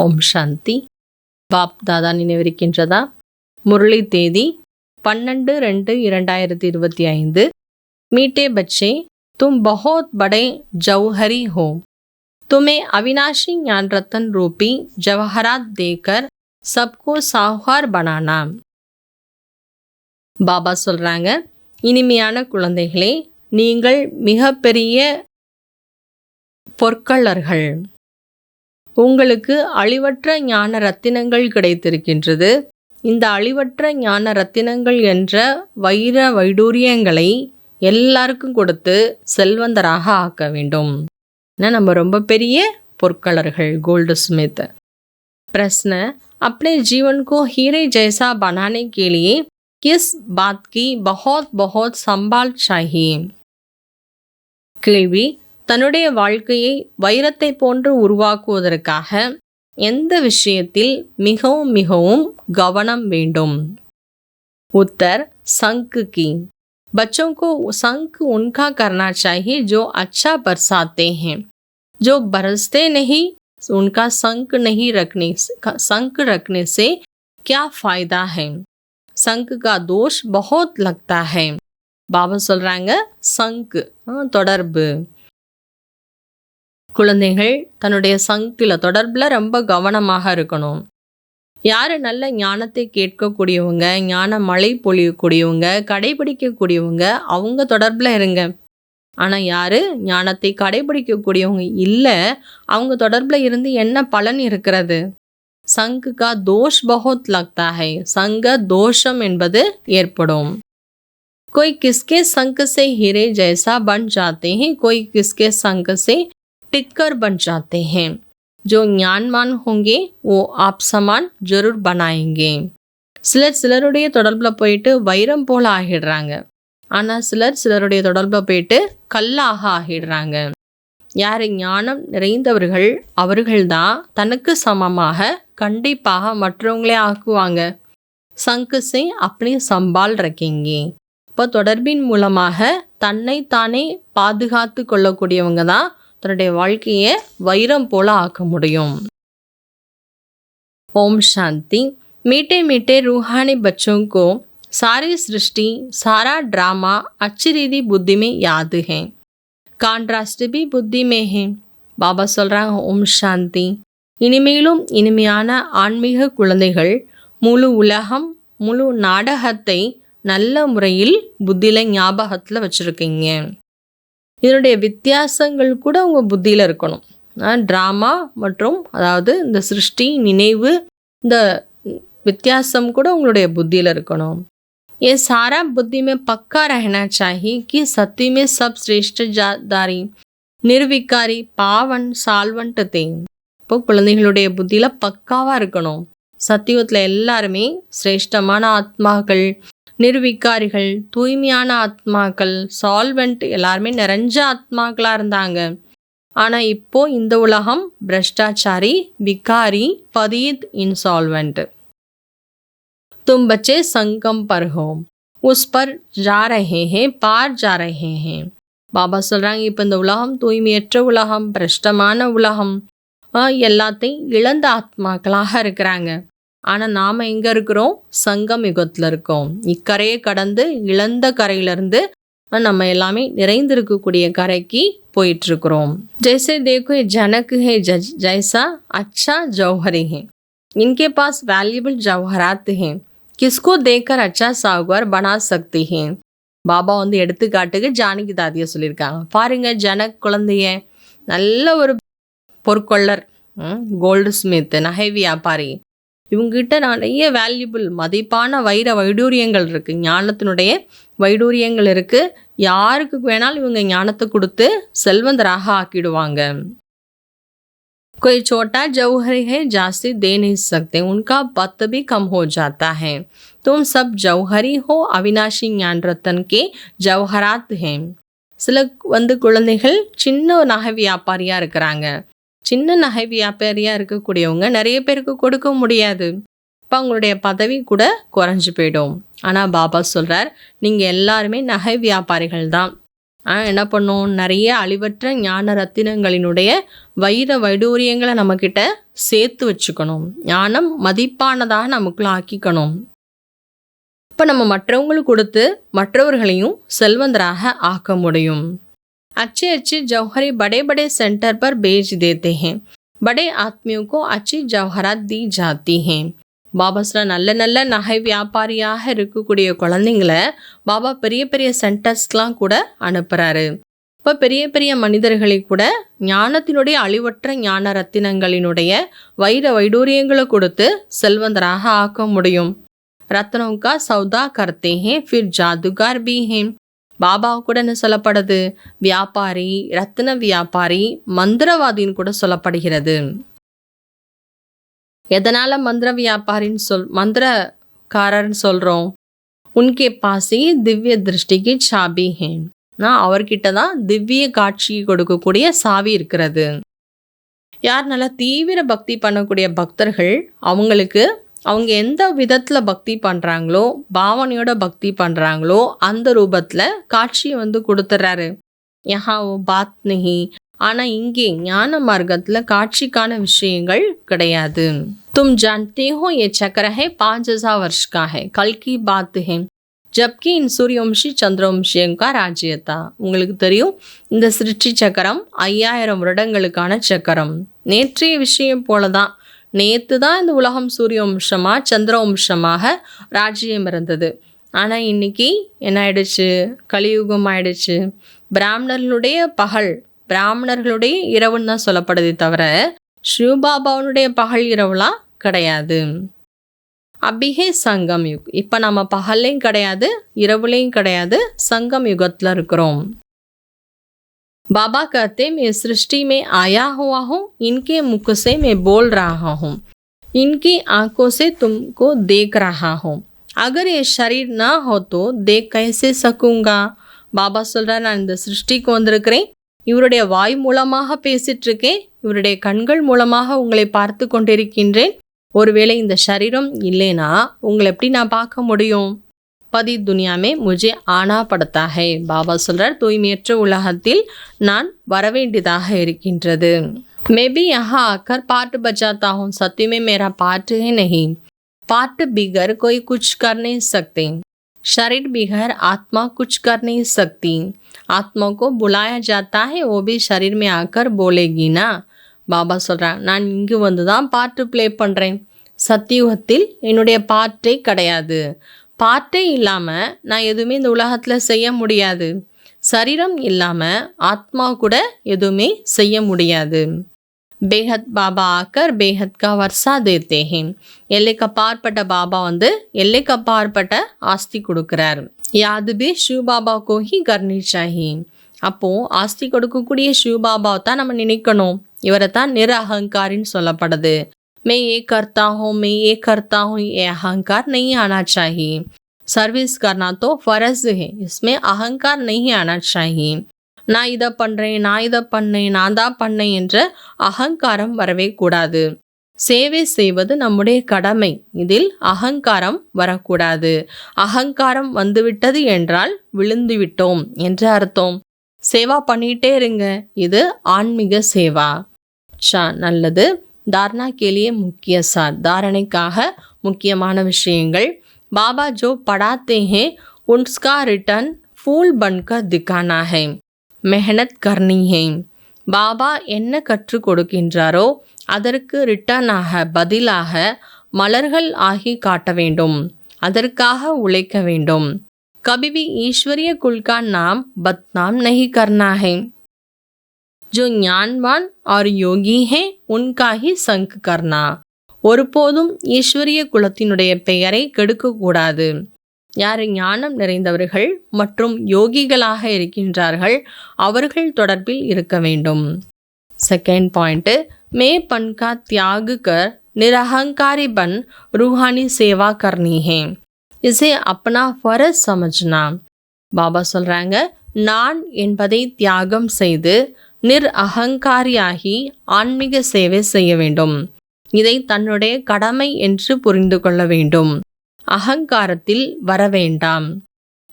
ஓம் சாந்தி. Pop தாதா நினைவிருக்கின்றதா? முரளி தேதி 12/2/2025. मीठे बच्चे, तुम बहुत बड़े जौहरी हो। तुम्हें अविनाशी ज्ञान रत्न रूपी जवाहरात देकर सबको साहूकार बनाना। பாபா சொல்றாங்க, இனிமையான குழந்தைகளே, நீங்கள் மிகப்பெரிய பொற்கொள்ளர்கள். உங்களுக்கு அழிவற்ற ஞான ரத்தினங்கள் கிடைத்திருக்கின்றது. இந்த அழிவற்ற ஞான ரத்தினங்கள் என்ற வைர வைடூரியங்களை எல்லாருக்கும் கொடுத்து செல்வந்தராக ஆக்க வேண்டும். நம்ம ரொம்ப பெரிய பொற்கொள்ளர்கள், கோல்டு ஸ்மித். प्रश्न, अपने जीवन को हीरे जैसा बनाने के लिए किस बात की बहुत बहुत संभाल चाहिए? கேள்வி, தன்னுடைய வாழ்க்கையை வைரத்தை போன்று உருவாக்குவதற்காக எந்த விஷயத்தில் மிகவும் மிகவும் கவனம் வேண்டும்? उत्तर, संक की। बच्चों को संक उनका करना चाहिए जो अच्छा बरसाते हैं। जो बरसते नहीं उनका संक रखने से क्या फायदा है? संक का दोष बहुत लगता है. பாபா சொல்றாங்க, சங்க் தொடர்பு. குழந்தைகள் தன்னுடைய சங்கில் தொடர்பில் ரொம்ப கவனமாக இருக்கணும். யார் நல்ல ஞானத்தை கேட்கக்கூடியவங்க, ஞான மழை பொழியக்கூடியவங்க, கடைபிடிக்கக்கூடியவங்க, அவங்க தொடர்பில் இருங்க. ஆனால் யார் ஞானத்தை கடைபிடிக்கக்கூடியவங்க இல்லை, அவங்க தொடர்பில் இருந்து என்ன பலன் இருக்கிறது? சங்கு கா தோஷ் பஹுத் லக்தா ஹை. சங்க தோஷம் என்பது ஏற்படும். कोई किसके संग से हीरे जैसा बन जाते हैं, कोई किसके संग से टिक्कर बन जाते हैं. जो ज्ञानवान होंगे वो आप समान जरूर बनाएंगे. சிலருடைய தொடர்பில் போயிட்டு வைரம் போல ஆகிடுறாங்க. ஆனால் சிலருடைய தொடர்பில் போயிட்டு கல்லாக ஆகிடுறாங்க. யார் ஞானம் நிறைந்தவர்கள் அவர்கள்தான் தனக்கு சமமாக கண்டிப்பாக மற்றவங்களே ஆக்குவாங்க. சங்குசை அப்படி சம்பால் ரக்கிங்க. இப்போ தொடர்பின் மூலமாக தன்னை தானே பாதுகாத்து கொள்ளக்கூடியவங்க தான் தன்னுடைய வாழ்க்கையை வைரம் போல ஆக்க முடியும். ஓம் சாந்தி. मीठे मीठे रूहानी बच्चों को सारी सृष्टि, सारा ड्रामा अच्छी रीति बुद्धि में याद है. कांट्रास्ट भी बुद्धि में है. பாபா சொல்கிறாங்க, ஓம் சாந்தி. இனிமேலும் இனிமையான ஆன்மீக குழந்தைகள் முழு உலகம், முழு நாடகத்தை நல்ல முறையில் புத்தியில் ஞாபகத்தில் வச்சுருக்கீங்க. இதனுடைய வித்தியாசங்கள் கூட உங்கள் புத்தியில் இருக்கணும். ட்ராமா மற்றும் அதாவது இந்த சிருஷ்டி நினைவு, இந்த வித்தியாசம் கூட உங்களுடைய புத்தியில் இருக்கணும். ये सारा बुद्धि में पक्का रहना चाहिए कि सत्य में सब श्रेष्ठ जादारी निर्विकारी पावन साल्वंट थे. இப்போ குழந்தைகளுடைய புத்தியில் பக்காவாக இருக்கணும். சத்தியத்தில் எல்லாருமே சிரேஷ்டமான ஆத்மாக்கள், நிர்விகாரிகள், தூய்மையான ஆத்மாக்கள், சால்வெண்ட் எல்லாருமே நிறைஞ்ச ஆத்மாக்களாக இருந்தாங்க. ஆனால் இப்போ இந்த உலகம் பிரஷ்டாச்சாரி, விகாரி, பதீத், இன்சால்வெண்ட். तुम बच्चे संगम पर हो, उस पर जा रहे हैं, पार जा रहे हैं. பாபா சொல்கிறாங்க, இப்போ இந்த உலகம் தூய்மையற்ற உலகம், பிரஷ்டமான உலகம், எல்லாத்தையும் இழந்த ஆத்மாக்களாக இருக்கிறாங்க. ஆனால் நாம் எங்கே இருக்கிறோம்? சங்கம் யுகத்தில் இருக்கோம். இக்கரையை கடந்து இழந்த கரையிலிருந்து நம்ம எல்லாமே நிறைந்திருக்கக்கூடிய கரைக்கு போயிட்டுருக்குறோம். जैसे देखो ये जनक है जैसा अच्छा जौहरी है, इनके पास वैल्यूबल जवाहरात हैं, किसको देखकर अच्छा साहूकार बना सकते हैं. பாபா எடுத்துக்காட்டுக்கு ஜானகி தாதியை சொல்லியிருக்காங்க. பாருங்க, ஜனக் குழந்தைய நல்ல ஒரு பொற்கொள்ளர், கோல்டு ஸ்மித், நகை வியாபாரி. இவங்ககிட்ட நிறைய வேல்யூபிள் மதிப்பான வைர வைடூரியங்கள் இருக்குது, ஞானத்தினுடைய வைடூரியங்கள் இருக்குது. யாருக்கு வேணாலும் இவங்க ஞானத்தை கொடுத்து செல்வந்தராக ஆக்கிடுவாங்க. कोई छोटा जौहरी है जास्ती दे नहीं सकते, उनका वक्त भी कम हो जाता है. तुम सब जौहरी हो, अविनाशी ज्ञान रत्न के जवाहरात हैं. சில குழந்தைகள் சின்ன நகை வியாபாரியாக இருக்கிறாங்க. சின்ன நகை வியாபாரியாக இருக்கக்கூடியவங்க நிறைய பேருக்கு கொடுக்க முடியாது. இப்போ அவங்களுடைய பதவி கூட குறைஞ்சி போயிடும். ஆனால் பாபா சொல்கிறார், நீங்கள் எல்லாருமே நகை வியாபாரிகள் தான். என்ன பண்ணும், நிறைய அழிவற்ற ஞான ரத்தினங்களினுடைய வைர வைடூரியங்களை நம்மக்கிட்ட சேர்த்து வச்சுக்கணும். ஞானம் மதிப்பானதாக நமக்குள்ள ஆக்கிக்கணும். இப்போ நம்ம மற்றவங்களுக்கு கொடுத்து மற்றவர்களையும் செல்வந்தராக ஆக்க முடியும். अच्छे अच्छे जौहरी बड़े बड़े सेंटर पर बेच देते हैं, बड़े आदमियों को अच्छी जौहरात दी जाती हैं. பாபா சொல்ற, நல்ல நல்ல நகை வியாபாரியாக இருக்கக்கூடிய குழந்தைங்களை பாபா பெரிய பெரிய சென்டர்ஸ்க்கெலாம் கூட அனுப்புகிறாரு. இப்போ பெரிய பெரிய மனிதர்களை கூட ஞானத்தினுடைய அழிவற்ற ஞான ரத்தினங்களினுடைய வைர வைடூரியங்களை கொடுத்து செல்வந்தராக ஆக்க முடியும். ரத்னோं का सौदा करते हैं फिर जादूगर भी हैं. பாபா கூட என்ன சொல்லப்படுது, வியாபாரி, ரத்தின வியாபாரி, மந்திரவாதின்னு கூட சொல்லப்படுகிறது. எதனால மந்திர வியாபாரின்னு மந்திரக்காரர்னு சொல்கிறோம்? உன்கே பாசி திவ்ய திருஷ்டிக்கு சாபி ஹே. அவர்கிட்ட தான் திவ்ய காட்சி கொடுக்கக்கூடிய சாவி இருக்கிறது. யார் நல்லா தீவிர பக்தி பண்ணக்கூடிய பக்தர்கள், அவங்க எந்த விதத்தில் பக்தி பண்ணுறாங்களோ, பாவனையோட பக்தி பண்ணுறாங்களோ, அந்த ரூபத்தில் காட்சியை கொடுத்துட்றாரு. யஹா ஓ பாத் நஹி. ஆனால் இங்கே ஞான மார்க்கத்தில் காட்சிக்கான விஷயங்கள் கிடையாது. तुम जानते हो ये चक्र है 5000 वर्ष का है, कल की बात है, जबकि इन सूर्यवंशी चंद्रवंशियों का राज्य था. உங்களுக்கு தெரியும், இந்த சிருஷ்டி சக்கரம் 5000 வருடங்களுக்கான சக்கரம். நேற்றைய விஷயம் போல தான், நேற்று தான் இந்த உலகம் சூரிய வம்சமாக சந்திரவம்சமாக ராஜ்யம் இருந்தது. ஆனால் இன்னைக்கு என்ன ஆயிடுச்சு, கலியுகம் ஆயிடுச்சு. பிராமணர்களுடைய பகல், பிராமணர்களுடைய இரவுன்னு தான் சொல்லப்படுதே தவிர சிவபாபாவுடைய பகல் இரவுலாம் கிடையாது. அபிஹே சங்கம் யுக். இப்போ நம்ம பகல்லையும் கிடையாது, இரவுலையும் கிடையாது, சங்கம் யுகத்தில் இருக்கிறோம். बाबा कहते, मैं सृष्टि में आया हुआ हूँ, इनके मुख से मैं बोल रहा हूँ, इनकी आंखों से तुमको देख रहा हूँ, अगर ये शरीर ना हो तो देख कैसे सकूँगा. பாபா சொல்கிறார், நான் இந்த சிருஷ்டிக்கு வந்திருக்கிறேன், இவருடைய வாய் மூலமாக பேசிட்டு இருக்கேன், இவருடைய கண்கள் மூலமாக உங்களை பார்த்து கொண்டிருக்கின்றேன். ஒருவேளை இந்த சரீரம் இல்லைனா உங்களை எப்படி நான் பார்க்க முடியும்? பதி துனியாமே முஜே ஆனா படத்தா ஹை. பாபா சொல்கிறார், தூய்மையற்ற உலகத்தில் நான் வரவேண்டியதாக இருக்கின்றது. मैं भी यहाँ आकर पार्ट बजाता हूँ, सत्य में मेरा पार्ट है नहीं, पार्ट बिगर कोई कुछ कर नहीं सकते, शरीर बिगर आत्मा कुछ कर नहीं सकती, आत्मा को बुलाया जाता है, वो भी शरीर में आकर बोलेगी ना. பாபா சொல்கிறாங்க, நான் இங்கு வந்து தான் பாட்டு ப்ளே பண்ணுறேன். சத்தியுகத்தில் என்னுடைய பாட்டே கிடையாது. பாட்டே இல்லாமல் நான் எதுவுமே இந்த உலகத்தில் செய்ய முடியாது. சரீரம் இல்லாமல் ஆத்மா கூட எதுவுமே செய்ய முடியாது. பேஹத் பாபா ஆக்கர் பேஹத் கா வர்ஷா தேத்தே ஹே. எல்லைக்கு அப்பாற்பட்ட பாபா எல்லைக்கு அப்பாற்பட்ட ஆஸ்தி கொடுக்குறார். யாது பி சிவ பாபா கோ ஹி கர்னி சாஹி. அப்போது ஆஸ்தி கொடுக்கக்கூடிய சிவ பாபாவை தான் நம்ம நினைக்கணும். இவரை தான் நிர அகங்காரின்னு சொல்லப்படுது. मैं ये करता हूँ, मैं ये करता हूँ, ये अहंकार नहीं आना चाहिए. सर्विस करना तो फ़र्ज है, इसमें अहंकार नहीं आना चाहिए. நான் இதை பண்ணுறேன், நான் இதை பண்ணேன், நான் தான் பண்ணேன் என்ற அகங்காரம் வரவே கூடாது. சேவை செய்வது நம்முடைய கடமை, இதில் அகங்காரம் வரக்கூடாது. அகங்காரம் வந்துவிட்டது என்றால் விழுந்து விட்டோம் என்று அர்த்தம். சேவா பண்ணிகிட்டே இருங்க, இது ஆன்மீக சேவா. நல்லது. தாரணா கேலியே முக்கிய சார். தாரணைக்காக முக்கியமான விஷயங்கள். பாபா ஜோ படாத்தே ஹே உன்ஸ்கா ரிட்டர்ன் ஃபூல் பன்கர் திக்கானா ஹே, மெஹனத் கர்னி ஹே. பாபா என்ன கற்றுக் கொடுக்கின்றாரோ அதற்கு ரிட்டர்னாக, பதிலாக மலர்கள் ஆகி காட்ட வேண்டும், அதற்காக உழைக்க வேண்டும். கபிவி ஈஸ்வரிய குல்கா நாம் பத்நாம் நஹி கர்னா ஹே. जो ज्ञानवान और யோகி है उनका ही संग करना. ஒருபோதும் ஈஸ்வரிய குலத்தினுடைய பெயரை கெடுக்கக்கூடாது. யார் ஞானம் நிறைந்தவர்கள் மற்றும் யோகிகளாக இருக்கின்றார்கள் அவர்கள் தொடர்பில் இருக்க வேண்டும். செகண்ட் பாயிண்ட், மே பன் கா தியாக் கர் निरहंकारी बन रूहानी सेवा करनी है, इसे अपना फर्ज समझना. பாபா சொல்கிறாங்க, நான் என்பதை தியாகம் செய்து நிர் அகங்காரியாகி ஆன்மீக சேவை செய்ய வேண்டும். இதை தன்னுடைய கடமை என்று புரிந்து கொள்ள வேண்டும். அகங்காரத்தில் வர வேண்டாம்.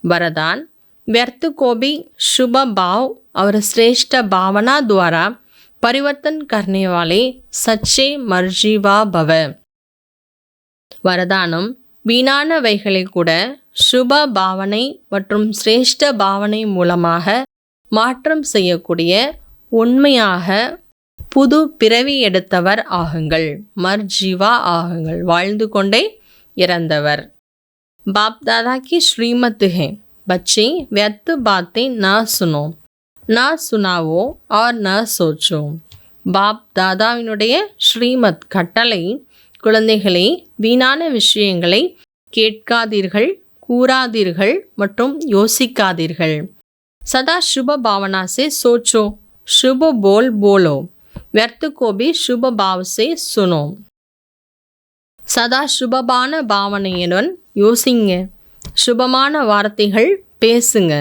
வரதான், व्यर्थ को भी शुभ भाव और श्रेष्ठ भावना द्वारा परिवर्तन करने वाले सच्चे मर्जीवा भव. வரதானம் வீணானவைகளை கூட சுப பாவனை மற்றும் சிரேஷ்ட பாவனை மூலமாக மாற்றம் செய்யக்கூடிய உண்மையாக புது பிறவி எடுத்தவர் ஆகுங்கள். மர்ஜீவா ஆகுங்கள், வாழ்ந்து கொண்டே இறந்தவர். बाप दादा की श्रीमत है, बच्चे व्यर्थ बातें न सुनो, न सुनावो और न सोचो. பாப் தாதாவினுடைய ஸ்ரீமத் கட்டளை, குழந்தைகளே வீணான விஷயங்களை கேட்காதீர்கள், கூறாதீர்கள் மற்றும் யோசிக்காதீர்கள். சதா சுப பாவனா से सोचो, शुभ बोल बोलो, व्यर्थ को भी शुभ भाव से सुनो. சதா சுபமான பாவனையுடன் யோசிங்க, சுபமான வார்த்தைகள் பேசுங்க.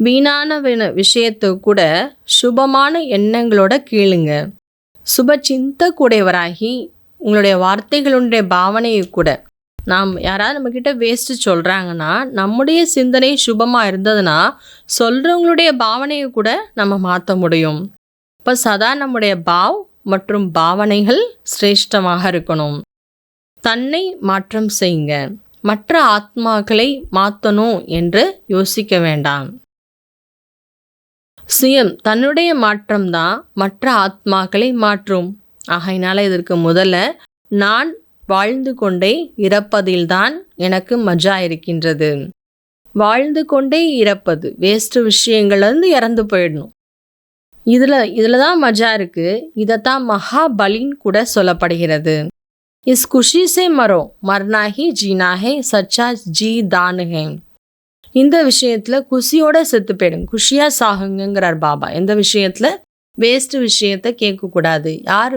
வீணான விஷயத்தை கூட சுபமான எண்ணங்களோட கேளுங்க. சுப சிந்தக்கூடியவராகி உங்களுடைய வார்த்தைகளுடைய பாவனையை கூட, நாம் யாராவது நம்மக்கிட்ட வேஸ்ட்டு சொல்கிறாங்கன்னா நம்முடைய சிந்தனை சுபமாக இருந்ததுன்னா சொல்கிறவங்களுடைய பாவனையை கூட நம்ம மாற்ற முடியும். இப்போ சதா நம்முடைய பாவ் மற்றும் பாவனைகள் சிரேஷ்டமாக இருக்கணும். தன்னை மாற்றம் செய்யுங்க, மற்ற ஆத்மாக்களை மாற்றணும் என்று யோசிக்க வேண்டாம். சுயம் தன்னுடைய மாற்றம்தான் மற்ற ஆத்மாக்களை மாற்றும். ஆகையினால இதற்கு முதல்ல நான் வாழ்ந்து கொண்டே இறப்பதில்தான் எனக்கு மஜா இருக்கின்றது. வாழ்ந்து கொண்டே இறப்பது, வேஸ்ட் விஷயங்கள்லேருந்து இறந்து போயிடணும், இதில் தான் மஜா இருக்குது. இதைத்தான் மகாபலின்னு கூட சொல்லப்படுகிறது. இஸ் குஷி சே மரோ, மர்னா ஹி ஜீனா ஹே, சச்சா ஜீ தான் ஹே. இந்த விஷயத்தில் குஷியோட செத்து போயிடுங்க, குஷியாக சாகுங்கிறார் பாபா. எந்த விஷயத்தில் வேஸ்ட்டு விஷயத்தை கேட்கக்கூடாது. யார்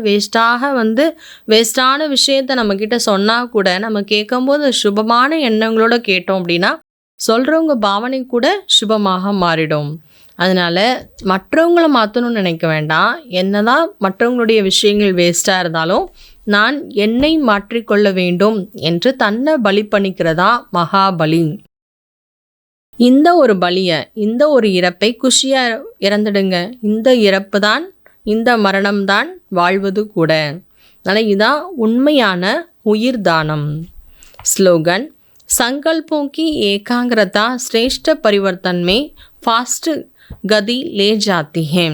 வேஸ்டான விஷயத்த நம்மக்கிட்ட சொன்னால் கூட நம்ம கேட்கும்போது சுபமான எண்ணங்களோட கேட்டோம் அப்படின்னா சொல்கிறவங்க பாவனை கூட சுபமாக மாறிடும். அதனால் மற்றவங்களை மாற்றணும்னு நினைக்க வேண்டாம். என்னதான் மற்றவங்களுடைய விஷயங்கள் வேஸ்ட்டாக இருந்தாலும் நான் என்னை மாற்றிக்கொள்ள வேண்டும் என்று தன்னை பலி பண்ணிக்கிறதா மகாபலி. இந்த ஒரு பலியை, இந்த ஒரு இறப்பை குஷியாக இறந்துடுங்க. இந்த இறப்பு தான், இந்த மரணம்தான் வாழ்வது கூட. அதனால் இதுதான் உண்மையான உயிர் தானம். ஸ்லோகன் संकल्पों की एकाग्रता श्रेष्ठ परिवर्तन में फास्ट गति ले जाती है.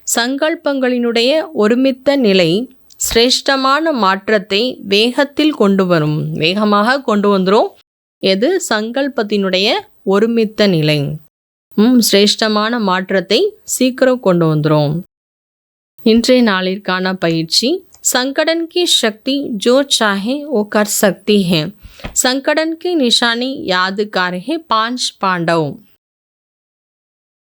சங்கல்பங்களினுடைய ஒருமித்த நிலை சிரேஷ்டமான மாற்றத்தை வேகத்தில் கொண்டு வரும், வேகமாக கொண்டு வந்துடும். எது? சங்கல்பத்தினுடைய ஒருமித்த நிலை சிரேஷ்டமான மாற்றத்தை சீக்கிரம் கொண்டு வந்துடும். இன்றைய நாளிற்கான பயிற்சி, संगठन की शक्ति जो चाहे वो कर सकती है. संगठन की निशानी यादगार है 5 पांडव.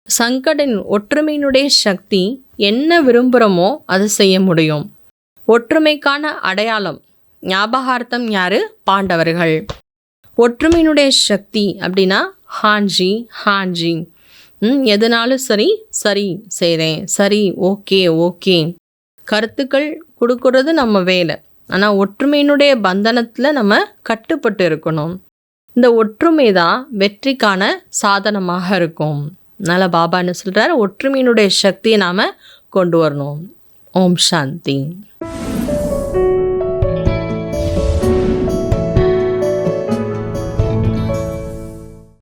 சங்கடன் ஒற்றுமையினுடைய சக்தி, என்ன விரும்புகிறோமோ அதை செய்ய முடியும். ஒற்றுமைக்கான அடையாளம், ஞாபகார்த்தம் யாரு? பாண்டவர்கள். ஒற்றுமையினுடைய சக்தி அப்படின்னா ஹாஞ்சி ஹாஞ்சி, எதுனாலும் சரி சரி செய்கிறேன், சரி ஓகே ஓகே. கருத்துக்கள் கொடுக்கறது நம்ம வேலை, ஆனால் ஒற்றுமையினுடைய பந்தனத்தில் நம்ம கட்டுப்பட்டு இருக்கணும். இந்த ஒற்றுமை தான் வெற்றிக்கான சாதனமாக இருக்கும். அதனால் பாபா என்ன சொல்கிறார்? ஒற்றுமையினுடைய சக்தியை நாம் கொண்டு வரணும். ஓம் சாந்தி.